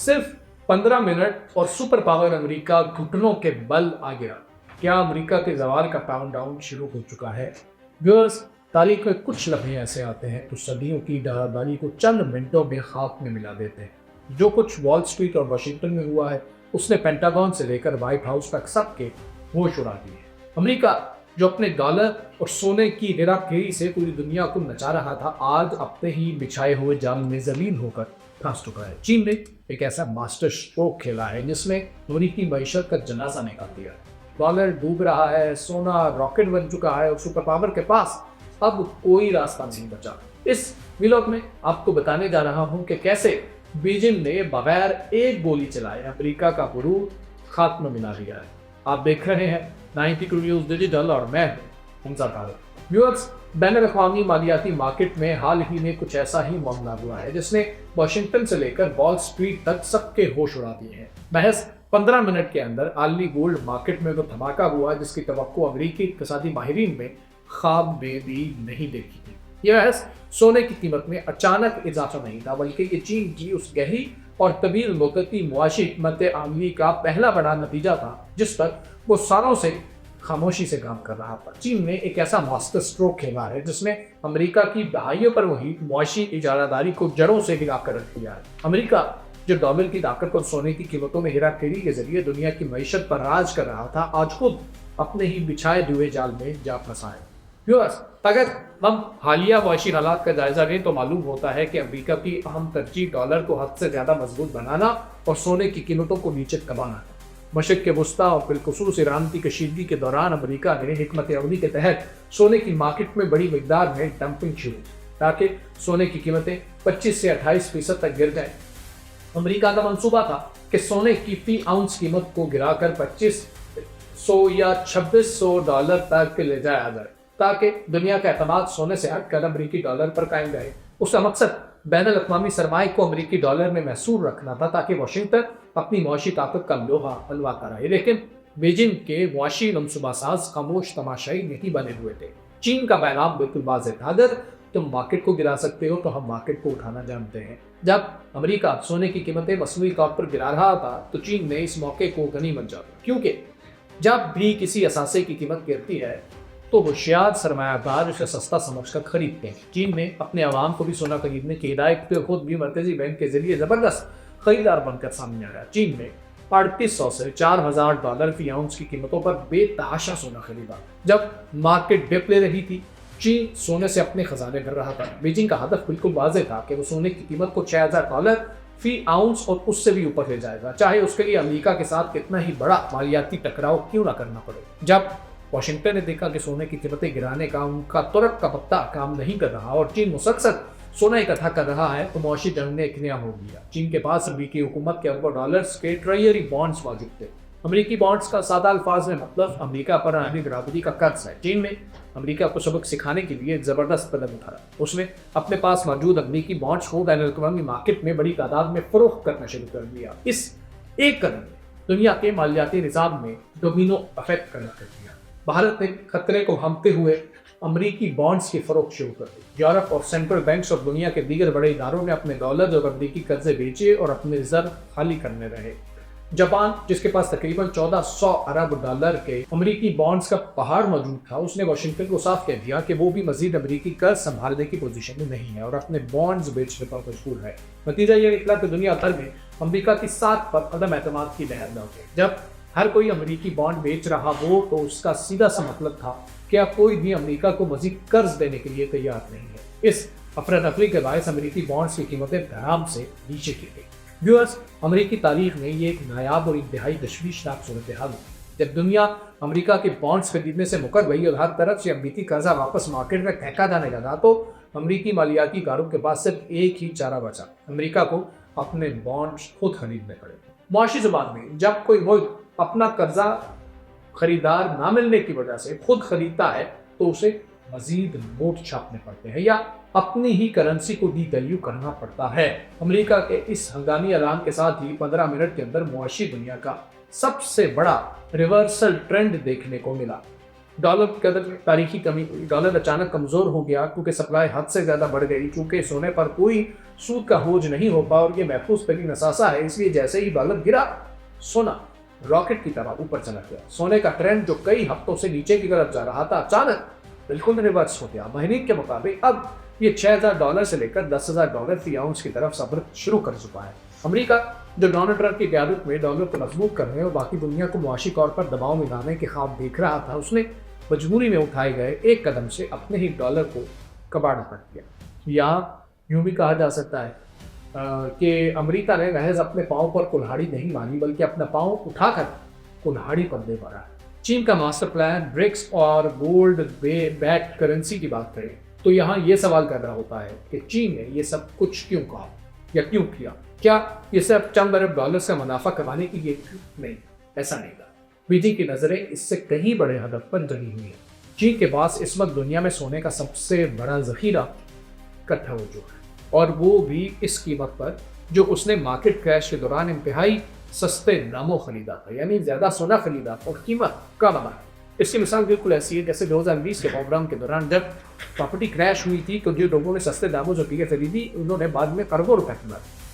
صرف 15 منٹ اور super power امریکہ گھٹنوں کے بل آ گیا۔ کیا امریکہ کے زوال کا کاؤنٹ ڈاؤن شروع ہو چکا ہے؟ ویورز، تاریخ میں کچھ لمحے ایسے آتے ہیں تو صدیوں کی ڈراڈاری کو چند منٹوں میں خاک میں ملا دیتے ہیں۔ جو کچھ وال اسٹریٹ اور واشنگٹن میں ہوا ہے اس نے پینٹاگون سے لے کر وائٹ ہاؤس تک سب کے ہوش اڑا دیے۔ امریکہ جو اپنے ڈالر اور سونے کی ہیرا پھیری سے پوری دنیا کو نچا رہا تھا، آج اپنے ہی بچھائے ہوئے جال میں ذلیل ہو کر پھنس چکا ہے۔ چین نے ایک ایسا ماسٹر اسٹروک کھیلا ہے جس نے امریکی معیشت کا جنازہ نکال دیا ہے۔ ڈالر ڈوب رہا ہے، سونا راکٹ بن چکا ہے اور سپر پاور کے پاس اب کوئی راستہ نہیں بچا۔ اس ویلاگ میں آپ کو بتانے جا رہا ہوں کہ کیسے بیجنگ نے بغیر ایک گولی چلائے امریکہ کا غرور خاتمہ ملا دیا ہے۔ آپ دیکھ رہے ہیں 92 نیوز ڈیجیٹل اور میں حمزہ طارق۔ ویورز، بین الاقوامی مالیاتی مارکیٹ میں حال ہی میں کچھ ایسا ہی معاملہ ہوا ہے جس نے واشنگٹن سے لے کر وال اسٹریٹ تک سب کے ہوش اڑا دیے ہیں۔ محض 15 منٹ کے اندر عالمی گولڈ مارکیٹ میں وہ دھماکہ ہوا جس کی توقع امریکی اقتصادی ماہرین میں خواب میں بھی نہیں دیکھی تھی۔ یہ محض سونے کی قیمت میں اچانک اضافہ نہیں تھا، بلکہ یہ چین کی اس گہری اور طویل مدتی معاشی حکمت عملی کا پہلا بڑا نتیجہ تھا جس پر وہ سالوں سے خاموشی سے کام کر رہا تھا۔ چین نے ایک ایسا ماسٹر اسٹروک کھیلا ہے جس نے امریکہ کی دہائیوں پر وہی معاشی اجارہ داری کو جڑوں سے گرا کر رکھ دیا ہے۔ امریکہ جو ڈالر کی طاقت اور سونے کی قیمتوں میں ہیرا پھیری کے ذریعے دنیا کی معیشت پر راج کر رہا تھا، آج خود اپنے ہی بچھائے ہوئے جال میں جا پھنسا ہے۔ ویورز، اگر ہم حالیہ معاشی حالات کا جائزہ لیں تو معلوم ہوتا ہے کہ امریکہ کی اہم ترجیح ڈالر کو حد سے زیادہ مضبوط بنانا اور سونے کی قیمتوں کو نیچے دبانا ہے۔ مشرق کے وسطیٰ اور بالخصوص ایران کی کشیدگی کے دوران امریکہ نے حکمت عملی کے تحت سونے کی مارکیٹ میں بڑی مقدار میں ڈمپنگ شروع تاکہ سونے کی قیمتیں 25 سے 28% تک گر جائیں۔ امریکہ کا منصوبہ تھا کہ سونے کی فی آؤنس قیمت کو گرا کر 2500 یا 2600 ڈالر تک لے جایا جائے تاکہ دنیا کا اعتماد سونے سے ہٹ کر امریکی ڈالر پر قائم رہے۔ اس کا مقصد بین الاقوامی سرمائے کو امریکی ڈالر میں محصور رکھنا تھا تاکہ واشنگٹن اپنی معاشی طاقت کا لوہا حلوا رہے۔ لیکن بیجنگ کے معاشی منصوبہ ساز خاموش تماشائی نہیں بنے ہوئے تھے۔ چین کا پیغام بالکل واضح تھا، اگر تم مارکیٹ کو گرا سکتے ہو تو ہم مارکیٹ کو اٹھانا جانتے ہیں۔ جب امریکہ سونے کی قیمتیں مصنوعی طور پر گرا رہا تھا تو چین نے اس موقع کو غنیمت جانا، کیونکہ جب بھی کسی اثاثے کی قیمت گرتی ہے تو وہ شیاد سرمایہ کار اسے سستا سمجھ کر خریدتے ہیں۔ چین نے اپنے عوام کو بھی سونا خریدنے کی ہدایت پہ خود بھی مرکزی بینک کے ذریعے زبردست خریدار بن کر سامنے آیا۔ چین نے 3800 سے 4000 ڈالر فی آؤنس کی قیمتوں پر بے تحاشا سونا خریدا۔ جب مارکیٹ ڈپ لے رہی تھی، چین سونے سے اپنے خزانے بھر رہا تھا۔ بیجنگ کا ہدف بالکل واضح تھا کہ وہ سونے کی قیمت کو 6000 ڈالر فی آؤنس اور اس سے بھی اوپر لے جائے گا، چاہے اس کے لیے امریکہ کے ساتھ کتنا ہی بڑا مالیاتی ٹکراؤ کیوں نہ کرنا پڑے۔ جب واشنگٹن نے دیکھا کہ سونے کی قیمتیں گرانے کا ان کا ترک کا پتا کام نہیں کر رہا اور چین مسلسل سونا اکٹھا کر رہا ہے تو معاشی جنگ نے ایک نیا ہو گیا۔ چین کے پاس امریکی حکومت کے اربوں ڈالرز کے ٹریجری بانڈز موجود تھے۔ امریکی بانڈز کا سادہ الفاظ میں مطلب امریکہ پر عالمی برابری کا قرض ہے۔ چین نے امریکہ کو سبق سکھانے کے لیے ایک زبردست قدم اٹھایا۔ اس نے اپنے پاس موجود امریکی بانڈز کو بین الاقوامی مارکیٹ میں بڑی تعداد میں فروخت کرنا شروع کر دیا۔ اس ایک قدم نے دنیا کے مالیاتی نظام میں ڈومینو افیکٹ پیدا کر دیا۔ بھارت نے خطرے کو ہمتے ہوئے امریکی بانڈز کی فروخت شروع کر دی۔ یورپ اور سینٹرل بینکس اور دنیا کے دیگر بڑے اداروں نے اپنے ڈالرز اور امریکی قرضے بیچے اور اپنے ریزرو خالی کرنے رہے۔ جاپان، جس کے پاس تقریباً 1400 ارب ڈالر کے امریکی بانڈز کا پہاڑ موجود تھا، اس نے واشنگٹن کو صاف کہہ دیا کہ وہ بھی مزید امریکی قرض سنبھالنے کی پوزیشن میں نہیں ہے اور اپنے بانڈز بیچنے پر مجبور ہے۔ نتیجہ یہ نکلا کہ دنیا بھر میں امریکہ کی ساکھ پر عدم اعتماد کی لہر دور گئی۔ جب ہر کوئی امریکی بانڈ بیچ رہا ہو تو اس کا سیدھا سا مطلب تھا کہ اب کوئی بھی امریکہ کو مزید قرض دینے کے لیے تیار نہیں ہے۔ اس افراتفری کے باعث امریکی بانڈز کی قیمتیں دھڑام سے نیچے گر گئی۔ ویورز، امریکی تاریخ میں یہ ایک نایاب اور انتہائی تشویشناک صورتحال ہوئی جب دنیا امریکہ کے بانڈز خریدنے سے مکر گئی اور ہر طرف سے امریکی قرضہ واپس مارکیٹ میں پھینکا جانے لگا تو امریکی مالیاتی کاروں کے پاس صرف ایک ہی چارہ بچا، امریکہ کو اپنے بانڈز خود خریدنے پڑے۔ معاشی زبان میں جب کوئی ملک اپنا قرضہ خریدار نہ ملنے کی وجہ سے خود خریدتا ہے تو اسے مزید نوٹ چھاپنے پڑتے ہیں یا اپنی ہی کرنسی کو ڈی ویلیو کرنا پڑتا ہے۔ امریکہ کے اس ہنگامی اعلان کے ساتھ ہی 15 منٹ کے اندر معاشی دنیا کا سب سے بڑا ریورسل ٹرینڈ دیکھنے کو ملا۔ ڈالر کی قدر میں تاریخی کمی ہوئی۔ ڈالر اچانک کمزور ہو گیا کیونکہ سپلائی حد سے زیادہ بڑھ گئی، کیونکہ سونے پر کوئی سود کا بوجھ نہیں ہوتا اور یہ محفوظ ترین اثاثہ ہے، اس لیے جیسے ہی ڈالر گرا سونا راکٹ کی طرح اوپر چلا گیا۔ سونے کا ٹرینڈ جو کئی ہفتوں سے نیچے کی طرف جا رہا تھا اچانک بالکل ریورس ہو گیا۔ مہینہ کے مطابق اب یہ $6,000 سے لے کر $10,000 فی اونس کی طرف سفر شروع کر چکا ہے۔ امریکہ جو ڈونلڈ ٹرمپ کی قیادت میں ڈالر کو مضبوط کرنے اور باقی دنیا کو معاشی طور پر دباؤ میں لانے کے خواب دیکھ رہا تھا، اس نے مجبوری میں اٹھائے گئے ایک قدم سے اپنے ہی ڈالر کو کباڑ کر دیا۔ یہاں یوں بھی کہا جا سکتا ہے کہ امریکہ نے محض اپنے پاؤں پر کلہاڑی نہیں ماری بلکہ اپنا پاؤں اٹھا کر کلہاڑی پر دے مارا۔ چین کا ماسٹر پلان برکس اور گولڈ بیک کرنسی کی بات کریں تو یہاں یہ سوال پیدا ہوتا ہے کہ چین نے یہ سب کچھ کیوں کہا یا کیوں کیا؟ کیا یہ صرف چند ارب ڈالر سے منافع کمانے کے لیے؟ نہیں، ایسا نہیں تھا۔ بیجنگ کی نظریں اس سے کہیں بڑے ہدف پر جڑی ہوئی ہیں۔ چین کے پاس اس وقت دنیا میں سونے کا سب سے بڑا ذخیرہ اکٹھا ہو چکا ہے، اور وہ بھی اس قیمت پر جو اس نے مارکیٹ کریش کے دوران انتہائی سستے داموں خریدا تھا، یعنی زیادہ سونا خریدا اور قیمت کم آئی۔ اس کی مثال بالکل ایسی ہے جیسے 2020 کے پروگرام کے دوران جب پراپرٹی کریش ہوئی تھی تو جو لوگوں نے سستے داموں جو چیزیں خریدی انہوں نے بعد میں کروڑوں روپے کمائے۔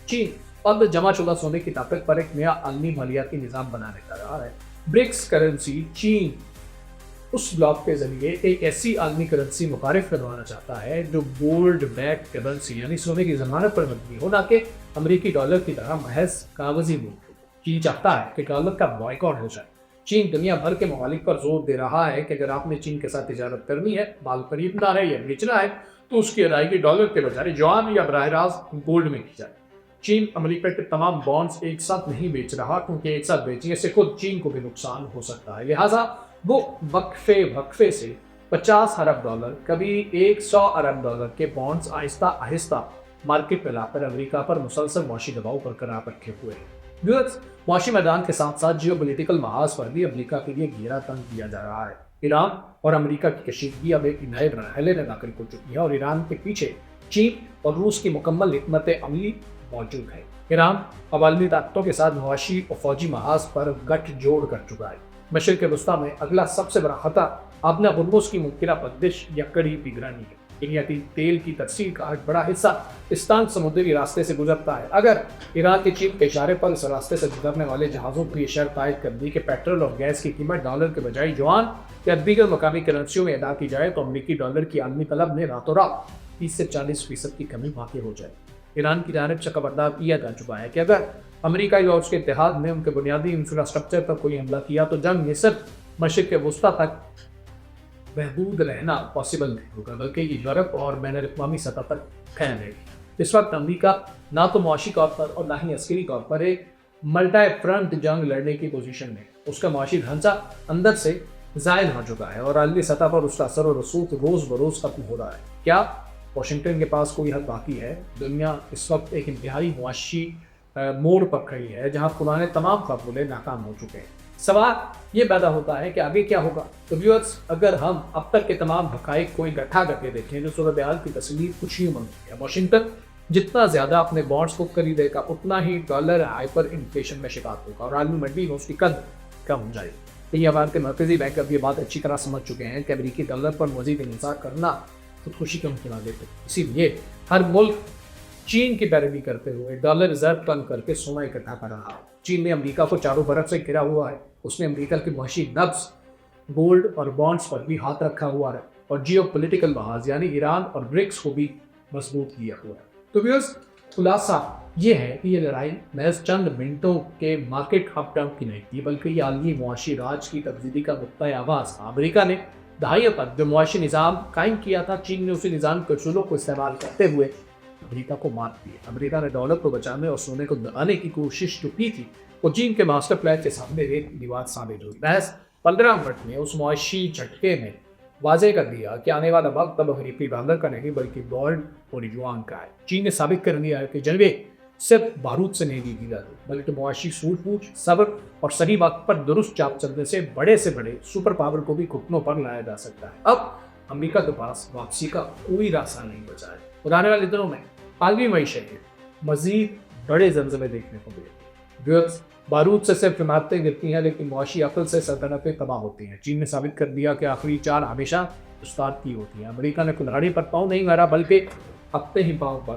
چین اب جمع شدہ سونے کی طاقت پر ایک نیا عالمی مالیاتی نظام بنانے کا رہا ہے۔ برکس کرنسی چین اس بلاک کے ذریعے ایک ایسی عالمی کرنسی متعارف کروانا چاہتا ہے جو گولڈ بیک کرنسی یعنی سونے کی ضمانت پر مبنی ہو، نہ کہ امریکی ڈالر کی طرح محض کاغذی ملک ہو۔ چین چاہتا ہے کہ ڈالر کا بائیکاٹ ہو جائے۔ چین دنیا بھر کے ممالک پر زور دے رہا ہے کہ اگر آپ نے چین کے ساتھ تجارت کرنی ہے، مال خریدنا ہے یا بیچنا ہے تو اس کی ادائیگی ڈالر کے بجائے یوان یا براہ راست گولڈ میں کی جائے۔ چین امریکہ کے تمام بانڈز ایک ساتھ نہیں بیچ رہا کیونکہ ایک ساتھ بیچنے سے خود چین کو بھی نقصان ہو سکتا ہے، لہٰذا وہ وقفے سے $50 ارب کبھی $100 ارب کے بانڈز آہستہ آہستہ مارکیٹ میں لا کر امریکہ پر مسلسل معاشی دباؤ برقرار رکھے ہوئے ہیں۔ معاشی میدان کے ساتھ ساتھ جیو پولیٹیکل محاذ پر بھی امریکہ کے لیے گھیرا تنگ کیا جا رہا ہے۔ ایران اور امریکہ کی کشیدگی اب ایک نئے مرحلے میں داخل ہو چکی ہے اور ایران کے پیچھے چین اور روس کی مکمل حکمت عملی موجود ہے۔ ایران اب عالمی طاقتوں کے ساتھ معاشی اور فوجی محاذ پر گٹھ جوڑ کر چکا ہے۔ مشرق وسطیٰ میں اگلا سب سے بڑا خطرہ آبنہ ہرمز کی ممکنہ بندش یا کڑی نگرانی ہے۔ کیمیاتی تیل کی تقسیم کا ایک بڑا حصہ استان سمندری راستے سے گزرتا ہے۔ اگر ایران کی چین کے اشارے پر اس راستے سے گزرنے والے جہازوں کو یہ شرط عائد کر دی کہ پیٹرول اور گیس کی قیمت ڈالر کے بجائے یوان یا دیگر مقامی کرنسیوں میں ادا کی جائے تو امریکی ڈالر کی عالمی طلب میں راتوں رات 30 سے 40% کی کمی واقع ہو جائے۔ ایران کی جانب سے خبردار کیا جا چکا ہے کہ اگر امریکہ اور اس کے اتحاد نے ان کے بنیادی انفراسٹرکچر پر کوئی حملہ کیا تو جنگ یہ صرف مشرق وسطیٰ تک محدود رہنا پاسبل نہیں ہوگا بلکہ یہ یورپ اور بین الاقوامی سطح پر قائم رہے گی۔ اس وقت امریکہ نہ تو معاشی طور پر اور نہ ہی عسکری طور پر ایک ملٹی فرنٹ جنگ لڑنے کی پوزیشن میں۔ اس کا معاشی ڈھانچہ اندر سے زائل ہو چکا ہے اور عالمی سطح پر اس کا اثر و رسوخ روز بروز ختم ہو رہا ہے۔ کیا واشنگٹن کے پاس کوئی حد باقی ہے؟ دنیا اس وقت ایک انتہائی معاشی موڑ پر کھڑی ہے جہاں پرانے تمام فارمولے ناکام ہو چکے ہیں۔ سوال یہ پیدا ہوتا ہے کہ آگے کیا ہوگا؟ تو ویورز، اگر ہم اب تک کے تمام حقائق کو اکٹھا کر کے دیکھیں تو صورتحال کی تصویر کچھ یوں بنتی ہے۔ واشنگٹن جتنا زیادہ اپنے بانڈز کو خریدے گا اتنا ہی ڈالر ہائپر انفلیشن میں شکار ہوگا اور عالمی منڈی میں اس کی قدر کم ہو جائے گی۔ کئی افغان کے مرکزی بینک اب یہ بات اچھی طرح سمجھ چکے ہیں کہ امریکی ڈالر پر مزید انحصار کرنا خودکشی کا امکان دیتے ہیں۔ اسی لیے ہر ملک چین کی پیروی کرتے ہوئے ڈالر ریزرو کم کر کے سونا اکٹھا کر رہا ہے۔ چین نے امریکہ کو چاروں طرف سے گھرا ہوا ہے۔ اس نے امریکہ کے معاشی نبض، گولڈ اور بانڈز پر بھی ہاتھ رکھا ہوا ہے اور جیو پولیٹیکل محاذ یعنی ایران اور برکس کو بھی مضبوط کیا ہوا ہے۔ تو ویورز، خلاصہ یہ ہے کہ یہ لڑائی محض چند منٹوں کے مارکیٹ اپ ڈاؤن کی نہیں تھی بلکہ یہ عالمی معاشی راج کی تبدیلی کا نقطۂ آغاز تھا۔ امریکہ نے دہائیوں تک جو معاشی نظام قائم کیا تھا، چین نے اسی نظام کے اصولوں کو استعمال کرتے ہوئے امریکہ کو مات دی۔ امریکہ نے ڈالر کو بچانے اور سونے کو دبانے کی کوشش جو کی تھی وہ چین کے ماسٹر پلان کے سامنے ایک دیوار ثابت ہوئی۔ محض 15 منٹ میں اس معاشی جھٹکے میں واضح کر دیا کہ آنے والا وقت اب امریکی ڈالر کا نہیں بلکہ گولڈ اور یوان کا ہے۔ چین نے ثابت کر دیا ہے کہ جنگیں صرف بارود سے نہیں جیتی جاتی بلکہ معاشی سوجھ بوجھ، صبر اور صحیح وقت پر درست چاپ چلنے سے بڑے سپر پاور کو بھی گھٹنوں پر لایا جا سکتا ہے۔ اب امریکہ کے پاس واپسی کا کوئی راستہ نہیں بچا ہے اور آنے والے دنوں میں عالمی معیشت مزید بڑے زمزمے دیکھنے کو ملے گے۔ بارود سے صرف عمارتیں گرتی ہیں لیکن معاشی عقل سے سلطنتیں تباہ ہوتی ہیں۔ چین نے ثابت کر دیا کہ آخری چال ہمیشہ استاد کی ہوتی ہیں۔ امریکہ نے کلہاڑی پر پاؤں نہیں مارا بلکہ اپنے ہی پاؤں پر